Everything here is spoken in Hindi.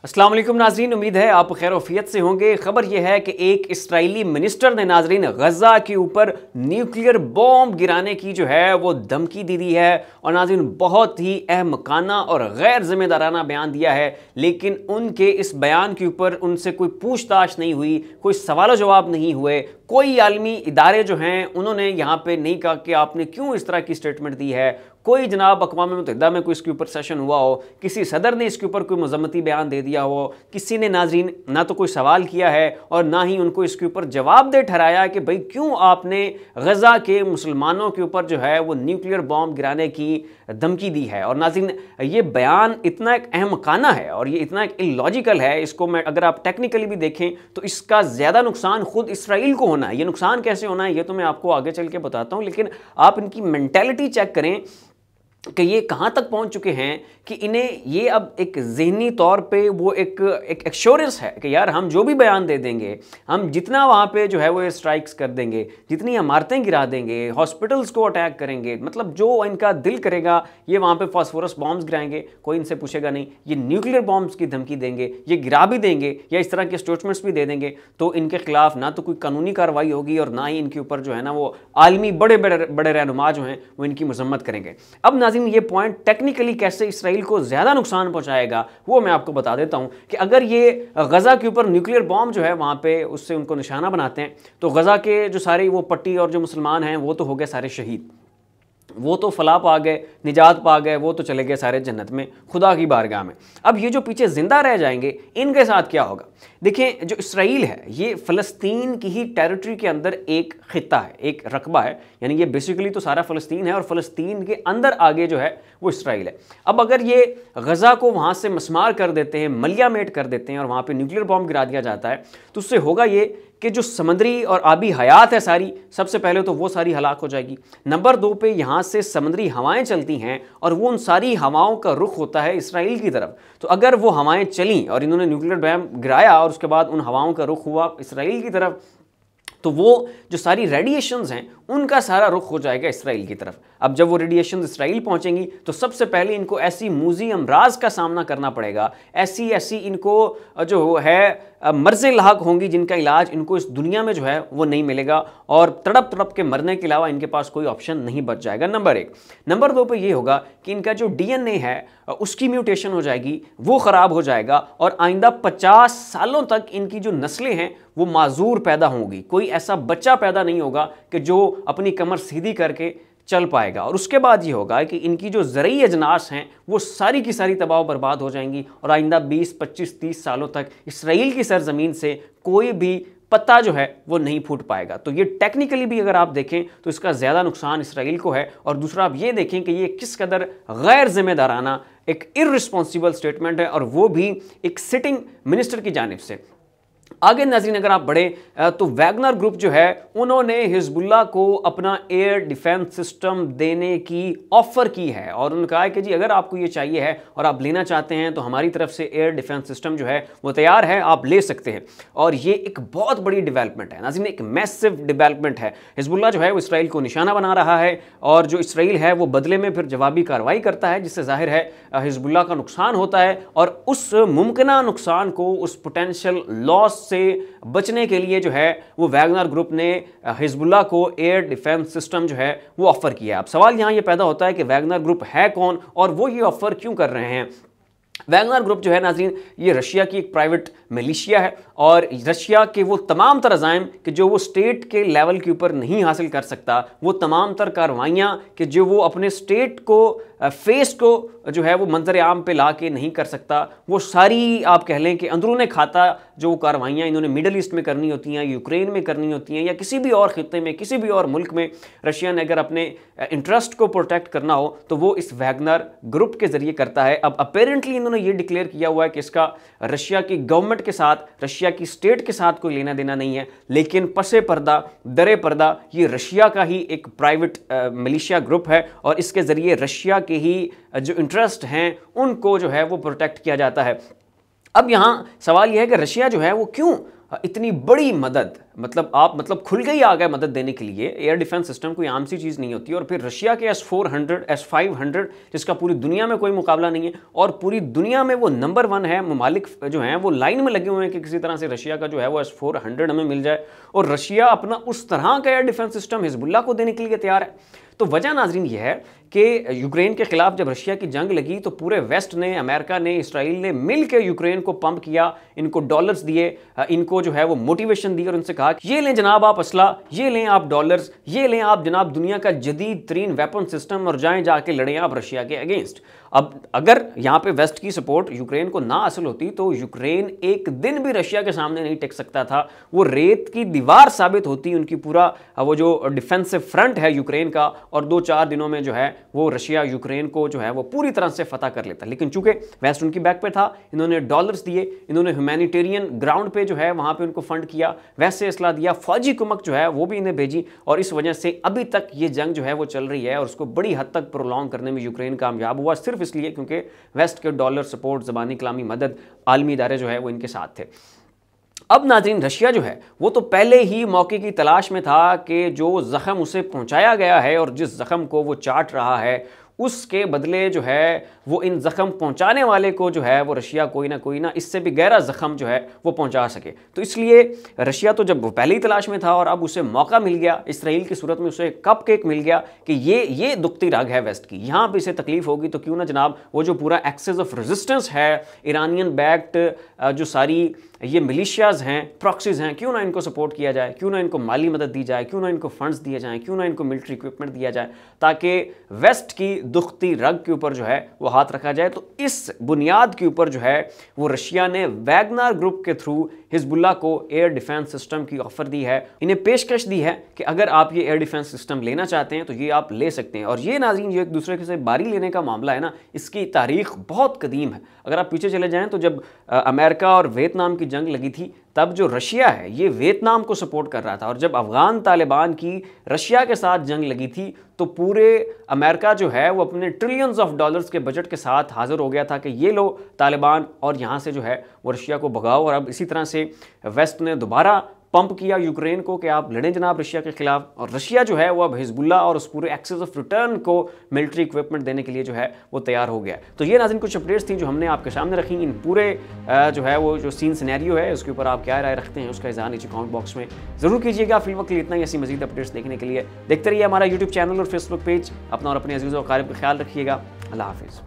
अस्सलाम वालेकुम नाजरीन, उम्मीद है आप खैर-ओ-आफियत से होंगे। खबर यह है कि एक इस्राएली मिनिस्टर ने नाजरीन गज़ा के ऊपर न्यूक्लियर बॉम्ब गिराने की जो है वो धमकी दे दी है और नाजरीन बहुत ही अहमकाना और गैर जिम्मेदाराना बयान दिया है। लेकिन उनके इस बयान के ऊपर उनसे कोई पूछताछ नहीं हुई, कोई सवाल जवाब नहीं हुए। कोई आलमी इदारे जो हैं उन्होंने यहाँ पे नहीं कहा कि आपने क्यों इस तरह की स्टेटमेंट दी है। कोई जनाब अक़वाम मुत्तहिदा में कोई इसके ऊपर सेशन हुआ हो, किसी सदर ने इसके ऊपर कोई मज़म्मती बयान दे दिया हो, किसी ने नाजरीन ना तो कोई सवाल किया है और ना ही उनको इसके ऊपर जवाबदेह ठहराया कि भाई क्यों आपने गज़ा के मुसलमानों के ऊपर जो है वो न्यूक्लियर बॉम्ब गिराने की धमकी दी है। और नाजरीन ये बयान इतना एक अहमकाना है और ये इतना एक इलॉजिकल है, इसको मैं अगर आप टेक्निकली भी देखें तो इसका ज़्यादा नुकसान खुद इसराइल को होना है। ये नुकसान कैसे होना है ये तो मैं आपको आगे चल के बताता हूँ, लेकिन आप इनकी मेंटेलिटी चेक करें कि ये कहाँ तक पहुँच चुके हैं कि इन्हें ये अब एक ज़हनी तौर पे वो एक एश्योरेंस है कि यार हम जो भी बयान दे देंगे, हम जितना वहाँ पे जो है वो स्ट्राइक्स कर देंगे, जितनी इमारतें गिरा देंगे, हॉस्पिटल्स को अटैक करेंगे, मतलब जो इनका दिल करेगा ये वहाँ पे फास्फोरस बॉम्ब्स गिराएंगे, कोई इनसे पूछेगा नहीं। ये न्यूक्लियर बॉम्ब्स की धमकी देंगे, ये गिरा भी देंगे या इस तरह के स्टेटमेंट्स भी दे देंगे तो इनके खिलाफ ना तो कोई कानूनी कार्रवाई होगी और ना ही इनके ऊपर जो है ना वो आलमी बड़े बड़े बड़े रहनुमा जो हैं वो इनकी मजम्मत करेंगे। अब ये पॉइंट टेक्निकली कैसे इसराइल को ज्यादा नुकसान पहुंचाएगा वो मैं आपको बता देता हूं कि अगर ये गजा के ऊपर न्यूक्लियर बॉम्ब जो है वहां पे उससे उनको निशाना बनाते हैं तो गजा के जो सारी वो पट्टी और जो मुसलमान हैं वो तो हो गए सारे शहीद, वो तो फलाह पा गए, निजात पा गए, वो तो चले गए सारे जन्नत में खुदा की बारगाह में। अब ये जो पीछे जिंदा रह जाएंगे इनके साथ क्या होगा? देखिए जो इसराइल है ये फ़लस्तीन की ही टेरिटरी के अंदर एक खिता है, एक रकबा है, यानी ये बेसिकली तो सारा फ़लस्तीन है और फ़लस्तीन के अंदर आगे जो है वो इसराइल है। अब अगर ये गज़ा को वहाँ से मस्मार कर देते हैं, मलियामेट कर देते हैं और वहाँ पे न्यूक्लियर बॉम्ब गिरा दिया जाता है तो उससे होगा ये कि जो समुद्री और आबी हयात है सारी, सबसे पहले तो वो सारी हलाक हो जाएगी। नंबर 2 पे यहाँ से समुद्री हवाएं चलती हैं और वो उन सारी हवाओं का रुख होता है इसराइल की तरफ। तो अगर वो हवाएं चलीं और इन्होंने न्यूक्लियर बम गिराया और उसके बाद उन हवाओं का रुख हुआ इसराइल की तरफ तो वो जो सारी रेडिएशंस हैं उनका सारा रुख हो जाएगा इसराइल की तरफ। अब जब वो रेडिएशंस इसराइल पहुंचेंगी तो सबसे पहले इनको ऐसी मूजी अमराज का सामना करना पड़ेगा, ऐसी इनको जो है मर्ज़ें लाक होंगी जिनका इलाज इनको इस दुनिया में जो है वो नहीं मिलेगा और तड़प तड़प के मरने के अलावा इनके पास कोई ऑप्शन नहीं बच जाएगा। नंबर 1। नंबर 2 पे ये होगा कि इनका जो डीएनए है उसकी म्यूटेशन हो जाएगी, वो ख़राब हो जाएगा और आइंदा 50 सालों तक इनकी जो नस्लें हैं वो माजूर पैदा होंगी। कोई ऐसा बच्चा पैदा नहीं होगा कि जो अपनी कमर सीधी करके चल पाएगा। और उसके बाद ये होगा कि इनकी जो ज़रई अजनास हैं वो सारी की सारी तबाह बर्बाद हो जाएंगी और आइंदा 20, 25, 30 सालों तक इसराइल की सरजमीन से कोई भी पत्ता जो है वो नहीं फूट पाएगा। तो ये टेक्निकली भी अगर आप देखें तो इसका ज़्यादा नुकसान इसराइल को है। और दूसरा आप ये देखें कि ये किस कदर गैर जिम्मेदाराना एक इर्रिस्पॉन्सिबल स्टेटमेंट है और वो भी एक सिटिंग मिनिस्टर की जानिब से। आगे नाज़रीन अगर आप बढ़े तो वैगनर ग्रुप जो है उन्होंने हिजबुल्लाह को अपना एयर डिफेंस सिस्टम देने की ऑफ़र की है और उन्होंने कहा है कि जी अगर आपको ये चाहिए है और आप लेना चाहते हैं तो हमारी तरफ से एयर डिफेंस सिस्टम जो है वो तैयार है, आप ले सकते हैं। और ये एक बहुत बड़ी डेवलपमेंट है नाज़रीन, एक मैसिव डेवलपमेंट है। हिजबुल्लाह जो है वो इसराइल को निशाना बना रहा है और जो इसराइल है वो बदले में फिर जवाबी कार्रवाई करता है जिससे जाहिर है हिजबुल्लाह का नुकसान होता है और उस मुमकिना नुकसान को, उस पोटेंशियल लॉस से बचने के लिए जो है वो वैगनर ग्रुप ने हिजबुल्लाह को एयर डिफेंस सिस्टम जो है वो ऑफर किया। अब सवाल यहां ये पैदा होता है कि वैगनर ग्रुप है कौन और वो ये ऑफर क्यों कर रहे हैं? वैगनर ग्रुप जो है नाज़रीन ये रशिया की एक प्राइवेट मिलिशिया है और रशिया के वो तमाम तर अज़ाइम कि जो वो स्टेट के लेवल के ऊपर नहीं हासिल कर सकता, वो तमाम तर कार्रवाइयाँ कि जो वो अपने स्टेट को फेस को जो है वो मंजर आम पे ला के नहीं कर सकता, वो सारी आप कह लें कि अंदरूने खाता जो कार्रवाइयाँ इन्होंने मिडल ईस्ट में करनी होती हैं, यूक्रेन में करनी होती हैं या किसी भी और खित्ते में, किसी भी और मुल्क में रशिया ने अगर अपने इंटरेस्ट को प्रोटेक्ट करना हो तो वो इस वैगनर ग्रुप के ज़रिए करता है। अब अपेरेंटली इन्होंने ये डिक्लेयर किया हुआ है कि इसका रशिया की गवर्नमेंट के साथ, रशिया की स्टेट के साथ कोई लेना देना नहीं है, लेकिन पसे पर्दा, दरे पर्दा ये रशिया का ही एक प्राइवेट मिलिशिया ग्रुप है और इसके ज़रिए रशिया के ही जो इंटरेस्ट हैं उनको जो है वो प्रोटेक्ट किया जाता है। अब यहाँ सवाल यह है कि रशिया जो है वो क्यों इतनी बड़ी मदद, मतलब आप खुल के ही आ गए मदद देने के लिए। एयर डिफेंस सिस्टम कोई आम सी चीज़ नहीं होती। और फिर रशिया के S-400, S-500 जिसका पूरी दुनिया में कोई मुकाबला नहीं है, और पूरी दुनिया में वो नंबर 1 है। ममालिक जो हैं वो लाइन में लगे हुए हैं कि किसी तरह से रशिया का जो है वो S-400 हमें मिल जाए, और रशिया अपना उस तरह का एयर डिफेंस सिस्टम हिजबुल्लाह को देने के लिए तैयार है। तो वजह नाजरीन ये है कि यूक्रेन के खिलाफ जब रशिया की जंग लगी तो पूरे वेस्ट ने, अमेरिका ने, इसराइल ने मिल के यूक्रेन को पंप किया, इनको डॉलर्स दिए, इनको जो है वो मोटिवेशन दी और उनसे कहा ये लें जनाब आप असला, ये लें आप डॉलर्स, ये लें आप जनाब दुनिया का जदीद तरीन वेपन सिस्टम, और जाएं जाके लड़ें आप रशिया के अगेंस्ट। अब अगर यहाँ पे वेस्ट की सपोर्ट यूक्रेन को ना हासिल होती तो यूक्रेन एक दिन भी रशिया के सामने नहीं टिक सकता था। वो रेत की दीवार साबित होती उनकी पूरा वो जो डिफेंसिव फ्रंट है यूक्रेन का, और 2-4 दिनों में जो है वो रशिया यूक्रेन को जो है वो पूरी तरह से फतह कर लेता। लेकिन चूंकि वेस्ट उनकी बैक पे था, इन्होंने डॉलर्स दिए, इन्होंने ह्यूमैनिटेरियन ग्राउंड पे जो है वहाँ पे उनको फंड किया, वैसे असला दिया, फौजी कुमक जो है वो भी इन्हें भेजी, और इस वजह से अभी तक ये जंग जो है वो चल रही है, और उसको बड़ी हद तक प्रोलॉन्ग करने में यूक्रेन कामयाब हुआ, सिर्फ इसलिए क्योंकि वेस्ट के डॉलर सपोर्ट, ज़बानी कलामी मदद, आलमी इदारे जो है वो इनके साथ थे। अब नाज़रीन रशिया जो है वो तो पहले ही मौके की तलाश में था कि जो ज़ख़म उसे पहुंचाया गया है और जिस ज़ख़म को वो चाट रहा है, उसके बदले जो है वो इन ज़ख़म पहुंचाने वाले को जो है वो रशिया कोई ना इससे भी गहरा ज़ख़म जो है वो पहुंचा सके। तो इसलिए रशिया तो जब वो पहले ही तलाश में था और अब उसे मौका मिल गया, इसराइल की सूरत में उसे कपकेक मिल गया कि ये दुखती रग है वेस्ट की, यहाँ पे इसे तकलीफ होगी तो क्यों ना जनाब वो जो पूरा एक्सेस ऑफ रेजिस्टेंस है, ईरानियन बैक्ड जो सारी ये मिलिशियाज हैं, प्रॉक्सीज हैं, क्यों ना इनको सपोर्ट किया जाए, क्यों ना इनको माली मदद दी जाए, क्यों ना इनको फंड्स दिए जाएं, क्यों ना इनको मिलिट्री इक्विपमेंट दिया जाए, ताकि वेस्ट की दुखती रग के ऊपर जो है वो हाथ रखा जाए। तो इस बुनियाद के ऊपर जो है वो रशिया ने वैगनर ग्रुप के थ्रू हिजबुल्लाह को एयर डिफेंस सिस्टम की ऑफर दी है, इन्हें पेशकश दी है कि अगर आप ये एयर डिफेंस सिस्टम लेना चाहते हैं तो ये आप ले सकते हैं। और ये नाज़रीन जो एक दूसरे के से बारी लेने का मामला है ना, इसकी तारीख बहुत कदीम है। अगर आप पीछे चले जाएं तो जब अमेरिका और वियतनाम की जंग लगी थी, तब जो रशिया है ये वियतनाम को सपोर्ट कर रहा था, और जब अफगान तालिबान की रशिया के साथ जंग लगी थी तो पूरे अमेरिका जो है वो अपने ट्रिलियंस ऑफ डॉलर्स के बजट के साथ हाजिर हो गया था कि ये लो तालिबान, और यहाँ से जो है वो रशिया को भगाओ। और अब इसी तरह से वेस्ट ने दोबारा पंप किया यूक्रेन को कि आप लड़ें जनाब रशिया के खिलाफ, और रशिया जो है वो अब हिजबुल्लाह और उस पूरे एक्सेस ऑफ रिटर्न को मिलिट्री इक्विपमेंट देने के लिए जो है वो तैयार हो गया। तो ये नाज़रीन कुछ अपडेट्स थी जो हमने आपके सामने रखी। इन पूरे जो है वो जो सीन सिनेरियो है उसके ऊपर आप क्या राय रखते हैं उसका इज़हार नीचे कमेंट बॉक्स में ज़रूर कीजिएगा। फिलहाल के लिए इतना ही। ऐसी मजीद अपडेट्स देखने के लिए देखते रहिए हमारा यूट्यूब चैनल और फेसबुक पेज। अपना और अपने अजीज़ों और क़रीब का ख्याल रखिएगा। अल्लाह हाफिज़।